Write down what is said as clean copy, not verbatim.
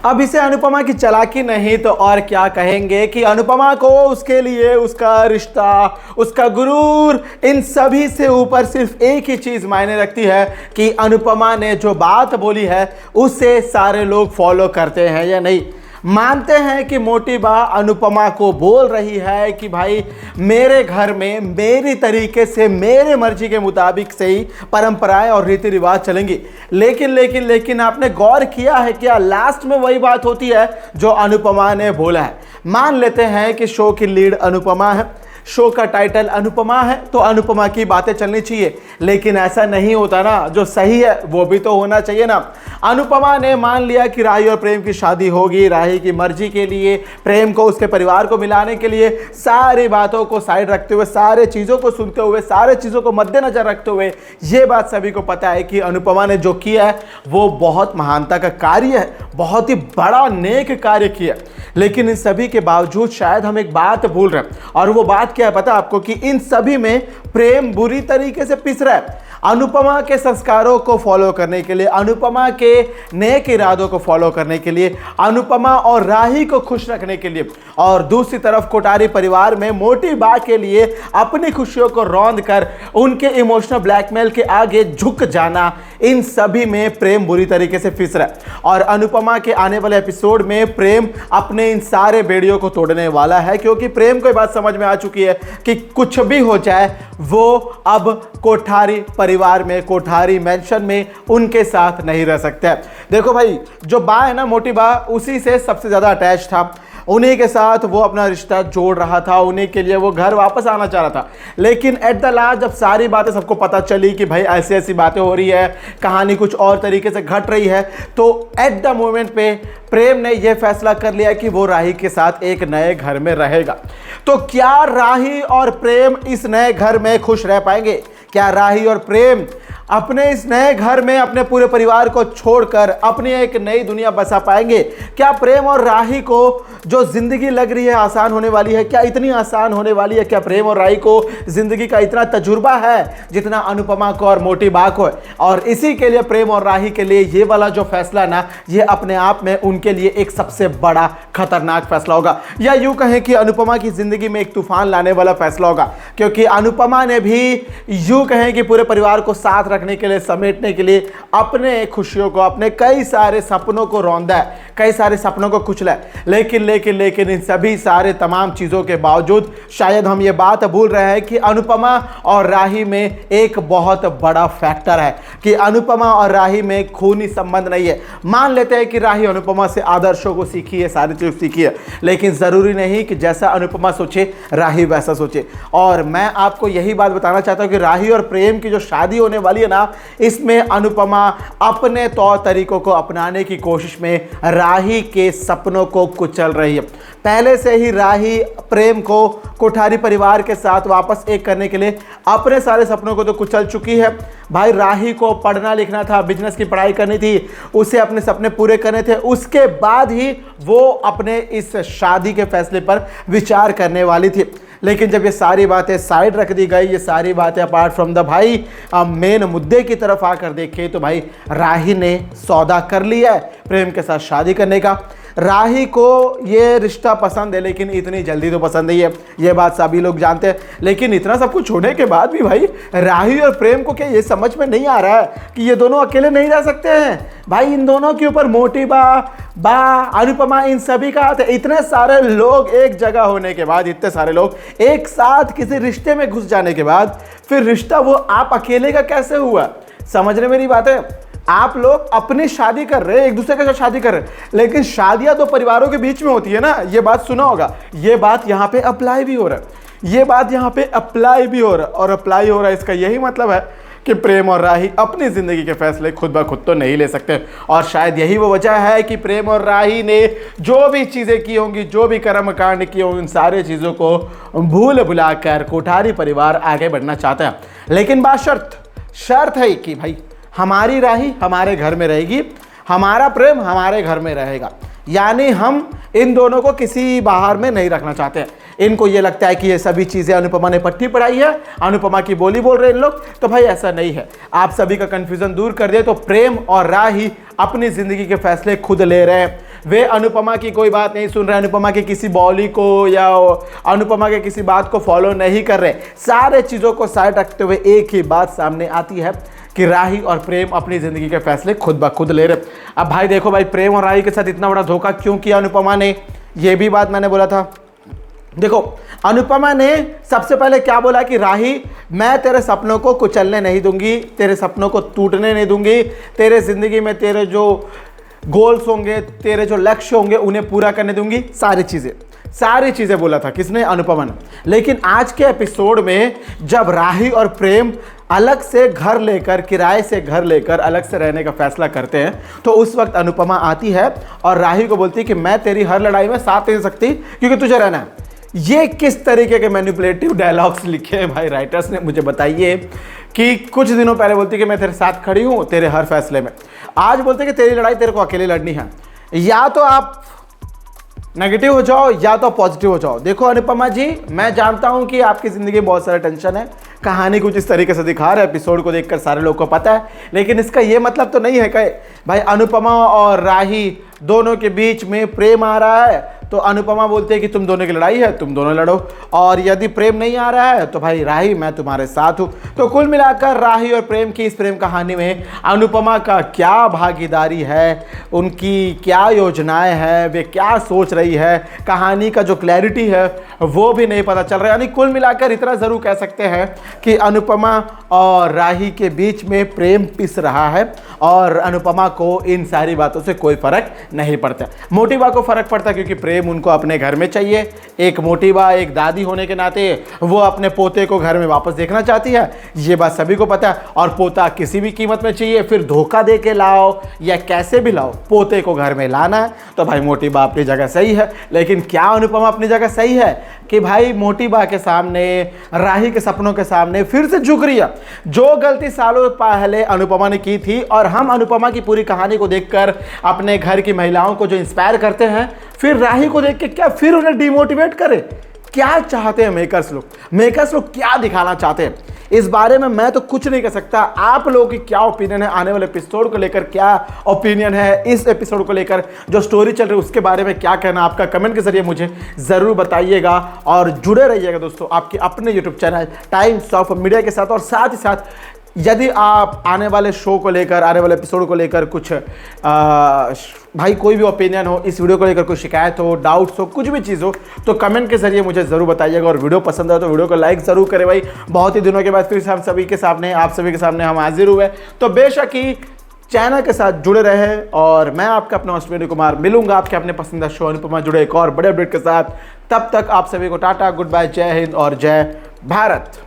अब इसे अनुपमा की चालाकी नहीं तो और क्या कहेंगे कि अनुपमा को उसके लिए उसका रिश्ता, उसका गुरूर, इन सभी से ऊपर सिर्फ एक ही चीज मायने रखती है कि अनुपमा ने जो बात बोली है उसे सारे लोग फॉलो करते हैं या नहीं। मानते हैं कि मोटी बा अनुपमा को बोल रही है कि भाई मेरे घर में मेरी तरीके से मेरे मर्जी के मुताबिक से ही परंपराएं और रीति रिवाज चलेंगी। लेकिन आपने गौर किया है क्या, लास्ट में वही बात होती है जो अनुपमा ने बोला है। मान लेते हैं कि शो की लीड अनुपमा है, शो का टाइटल अनुपमा है, तो अनुपमा की बातें चलनी चाहिए। लेकिन ऐसा नहीं होता ना, जो सही है वो भी तो होना चाहिए ना। अनुपमा ने मान लिया कि राही और प्रेम की शादी होगी, राही की मर्जी के लिए, प्रेम को उसके परिवार को मिलाने के लिए, सारी बातों को साइड रखते हुए, सारे चीज़ों को सुनते हुए, सारे चीज़ों को मद्देनजर रखते हुए, ये बात सभी को पता है कि अनुपमा ने जो किया है वो बहुत महानता का कार्य है, बहुत ही बड़ा नेक कार्य किया। लेकिन इन सभी के बावजूद शायद हम एक बात भूल रहे हैं, और वो बात क्या है पता आपको, कि इन सभी में प्रेम बुरी तरीके से पिस रहा है। अनुपमा के संस्कारों को फॉलो करने के लिए, अनुपमा के नेक इरादों को फॉलो करने के लिए, अनुपमा और राही को खुश रखने के लिए, और दूसरी तरफ कोठारी परिवार में मोटी बा के लिए अपनी खुशियों को रौंद कर उनके इमोशनल ब्लैकमेल के आगे झुक जाना, इन सभी में प्रेम बुरी तरीके से फिस रहा है। और अनुपमा के आने वाले एपिसोड में प्रेम अपने इन सारे बेड़ियों को तोड़ने वाला है, क्योंकि प्रेम को ये बात समझ में आ चुकी है कि कुछ भी हो जाए वो अब कोठारी परिवार में, कोठारी मेंशन में उनके साथ नहीं रह सकते। देखो भाई, जो बा है ना, मोटी बा, उसी से सबसे ज्यादा अटैच था, उन्हीं के साथ वो अपना रिश्ता जोड़ रहा था, उन्हीं के लिए वो घर वापस आना चाह रहा था। लेकिन एट द लास्ट जब सारी बातें सबको पता चली कि भाई ऐसी ऐसी बातें हो रही है, कहानी कुछ और तरीके से घट रही है, तो एट द मोमेंट पे प्रेम ने यह फैसला कर लिया कि वो राही के साथ एक नए घर में रहेगा। तो क्या राही और प्रेम इस नए घर में खुश रह पाएंगे? क्या राही और प्रेम अपने इस नए घर में अपने पूरे परिवार को छोड़कर अपनी एक नई दुनिया बसा पाएंगे? क्या प्रेम और राही को जो जिंदगी लग रही है आसान होने वाली है, क्या इतनी आसान होने वाली है? क्या प्रेम और राही को जिंदगी का इतना तजुर्बा है जितना अनुपमा को और मोटी बा को है? और इसी के लिए प्रेम और राही के लिए ये वाला जो फैसला ना, ये अपने आप में उनके लिए एक सबसे बड़ा खतरनाक फैसला होगा, या यूं कहें कि अनुपमा की जिंदगी में एक तूफान लाने वाला फैसला होगा। क्योंकि अनुपमा ने भी यूं कहें कि पूरे परिवार को साथ रखने के लिए, समेटने के लिए अपने खुशियों को, अपने कई सारे सपनों को रौंदा है, कई सारे सपनों को कुचला है। लेकिन इन सभी सारे तमाम चीजों के बावजूद शायद हम ये बात भूल रहे हैं कि अनुपमा और राही में एक बहुत बड़ा फैक्टर है कि अनुपमा और राही में खूनी संबंध नहीं है। मान लेते हैं कि राही अनुपमा से आदर्शों को सीखी है, सारी चीज सीखी है, लेकिन जरूरी नहीं कि जैसा अनुपमा सोचे राही वैसा सोचे। और मैं आपको यही बात बताना चाहता हूं कि राही और प्रेम की जो शादी होने वाली है ना, इसमें अनुपमा अपने तौर तरीकों को अपनाने की कोशिश में राही के सपनों को कुचल रही है। पहले से ही राही प्रेम को कोठारी परिवार के साथ वापस एक करने के लिए अपने सारे सपनों को तो कुचल चुकी है। भाई राही को पढ़ना लिखना था, बिजनेस की पढ़ाई करनी थी, उसे अपने सपने पूरे करने थे, उसके बाद ही वो अपने इस शादी के फैसले पर विचार करने वाली थी। लेकिन जब ये सारी बातें साइड रख दी गई, ये सारी बातें अपार्ट फ्रॉम द भाई मेन मुद्दे की तरफ आकर देखे, तो भाई राही ने सौदा कर लिया है प्रेम के साथ शादी करने का। राही को ये रिश्ता पसंद है, लेकिन इतनी जल्दी तो पसंद नहीं है, ये बात सभी लोग जानते हैं। लेकिन इतना सब कुछ होने के बाद भी भाई राही और प्रेम को क्या ये समझ में नहीं आ रहा है कि ये दोनों अकेले नहीं रह सकते हैं? भाई इन दोनों के ऊपर मोटी बा अनुपमा, इन सभी का हाथ है। इतने सारे लोग एक जगह होने के बाद, इतने सारे लोग एक साथ किसी रिश्ते में घुस जाने के बाद, फिर रिश्ता वो आप अकेले का कैसे हुआ? समझ रहे मेरी बात है? आप लोग अपनी शादी कर रहे हैं, एक दूसरे के साथ शादी कर रहे हैं, लेकिन शादियां तो परिवारों के बीच में होती है ना, ये बात सुना होगा। ये बात यहाँ पे अप्लाई भी हो रहा है, ये बात यहाँ पे अप्लाई भी हो रहा है, और अप्लाई हो रहा है इसका यही मतलब है कि प्रेम और राही अपनी जिंदगी के फैसले खुद ब खुद तो नहीं ले सकते। और शायद यही वो वजह है कि प्रेम और राही ने जो भी चीज़ें की होंगी, जो भी कर्म कांड किए होंगे, उन सारी चीज़ों को भूल भुलाकर कोठारी परिवार आगे बढ़ना चाहता है। लेकिन बात शर्त है कि भाई हमारी राही हमारे घर में रहेगी, हमारा प्रेम हमारे घर में रहेगा। यानी हम इन दोनों को किसी बाहर में नहीं रखना चाहते हैं। इनको ये लगता है कि ये सभी चीज़ें अनुपमा ने पट्टी पढ़ाई है, अनुपमा की बोली बोल रहे हैं इन लोग, तो भाई ऐसा नहीं है। आप सभी का कंफ्यूजन दूर कर दे तो प्रेम और राही अपनी ज़िंदगी के फैसले खुद ले रहे हैं। वे अनुपमा की कोई बात नहीं सुन रहे, अनुपमा की किसी बॉली को या अनुपमा के किसी बात को फॉलो नहीं कर रहे। सारे चीज़ों को साइड रखते हुए एक ही बात सामने आती है कि राही और प्रेम अपनी ज़िंदगी के फैसले खुद ब खुद ले रहे। अब भाई देखो भाई, प्रेम और राही के साथ इतना बड़ा धोखा क्यों किया अनुपमा ने, ये भी बात मैंने बोला था। देखो अनुपमा ने सबसे पहले क्या बोला कि राही, मैं तेरे सपनों को कुचलने नहीं दूंगी, तेरे सपनों को टूटने नहीं दूंगी, तेरे ज़िंदगी में तेरे जो गोल्स होंगे, तेरे जो लक्ष्य होंगे उन्हें पूरा करने दूंगी, सारी चीज़ें बोला था किसने, अनुपमा ने। लेकिन आज के एपिसोड में जब राही और प्रेम अलग से घर लेकर, किराए से घर लेकर अलग से रहने का फैसला करते हैं, तो उस वक्त अनुपमा आती है और राही को बोलती है कि मैं तेरी हर लड़ाई में साथ नहीं सकती क्योंकि तुझे रहना है। ये किस तरीके के मैनिपुलेटिव डायलॉग्स लिखे हैं भाई राइटर्स ने, मुझे बताइए। कि कुछ दिनों पहले बोलती कि मैं तेरे साथ खड़ी हूँ तेरे हर फैसले में, आज बोलते कि तेरी लड़ाई तेरे को अकेले लड़नी है। या तो आप नेगेटिव हो जाओ या तो पॉजिटिव हो जाओ। देखो अनुपमा जी, मैं जानता हूं कि आपकी ज़िंदगी में बहुत सारा टेंशन है, कहानी कुछ इस तरीके से दिखा रहा है, एपिसोड को देखकर सारे लोग को पता है, लेकिन इसका ये मतलब तो नहीं है कि भाई अनुपमा और राही दोनों के बीच में प्रेम आ रहा है तो अनुपमा बोलते हैं कि तुम दोनों की लड़ाई है, तुम दोनों लड़ो, और यदि प्रेम नहीं आ रहा है तो भाई राही मैं तुम्हारे साथ हूँ। तो कुल मिलाकर राही और प्रेम की इस प्रेम कहानी में अनुपमा का क्या भागीदारी है, उनकी क्या योजनाएं हैं, वे क्या सोच रही है, कहानी का जो क्लैरिटी है वो भी नहीं पता चल रहा है। यानी कुल मिलाकर इतना ज़रूर कह सकते हैं कि अनुपमा और राही के बीच में प्रेम पिस रहा है और अनुपमा को इन सारी बातों से कोई फ़र्क नहीं पड़ता। मोटी बा को फ़र्क पड़ता क्योंकि प्रेम उनको अपने घर में चाहिए। एक मोटी बा, एक दादी होने के नाते वो अपने पोते को घर में वापस देखना चाहती है, ये बात सभी को पता है। और पोता किसी भी कीमत में चाहिए, फिर धोखा दे के लाओ या कैसे भी लाओ, पोते को घर में लाना है। तो भाई मोटी बा अपनी जगह सही है, लेकिन क्या अनुपमा अपनी जगह सही है कि भाई मोटी बा के सामने, राही के सपनों के सामने फिर से झुक रही है? जो गलती सालों पहले अनुपमा ने की थी, और हम अनुपमा की पूरी कहानी को देखकर अपने घर की महिलाओं को जो इंस्पायर करते हैं, फिर राही को देख के क्या फिर उन्हें डिमोटिवेट करे? क्या चाहते हैं मेकर्स लोग क्या दिखाना चाहते हैं इस बारे में मैं तो कुछ नहीं कह सकता। आप लोगों की क्या ओपिनियन है, आने वाले एपिसोड को लेकर क्या ओपिनियन है, इस एपिसोड को लेकर जो स्टोरी चल रही है उसके बारे में क्या कहना, आपका कमेंट के जरिए मुझे ज़रूर बताइएगा। और जुड़े रहिएगा दोस्तों आपके अपने YouTube channel times of media के साथ। और साथ ही साथ यदि आप आने वाले शो को लेकर, आने वाले एपिसोड को लेकर कुछ भाई कोई भी ओपिनियन हो, इस वीडियो को लेकर कोई शिकायत हो, डाउट्स हो, कुछ भी चीज़ हो, तो कमेंट के जरिए मुझे ज़रूर बताइएगा। और वीडियो पसंद आए तो वीडियो को लाइक ज़रूर करें भाई। बहुत ही दिनों के बाद फिर से हम सभी के सामने, आप सभी के सामने हम हाजिर हुए, तो बेशक ही चैनल के साथ जुड़े रहे। और मैं आपका अपना अश्विनी कुमार मिलूंगा आपके अपने पसंदीदा शो अनुपमा जुड़े एक और बड़े अपडेट के साथ। तब तक आप सभी को टाटा, गुड बाय, जय हिंद और जय भारत।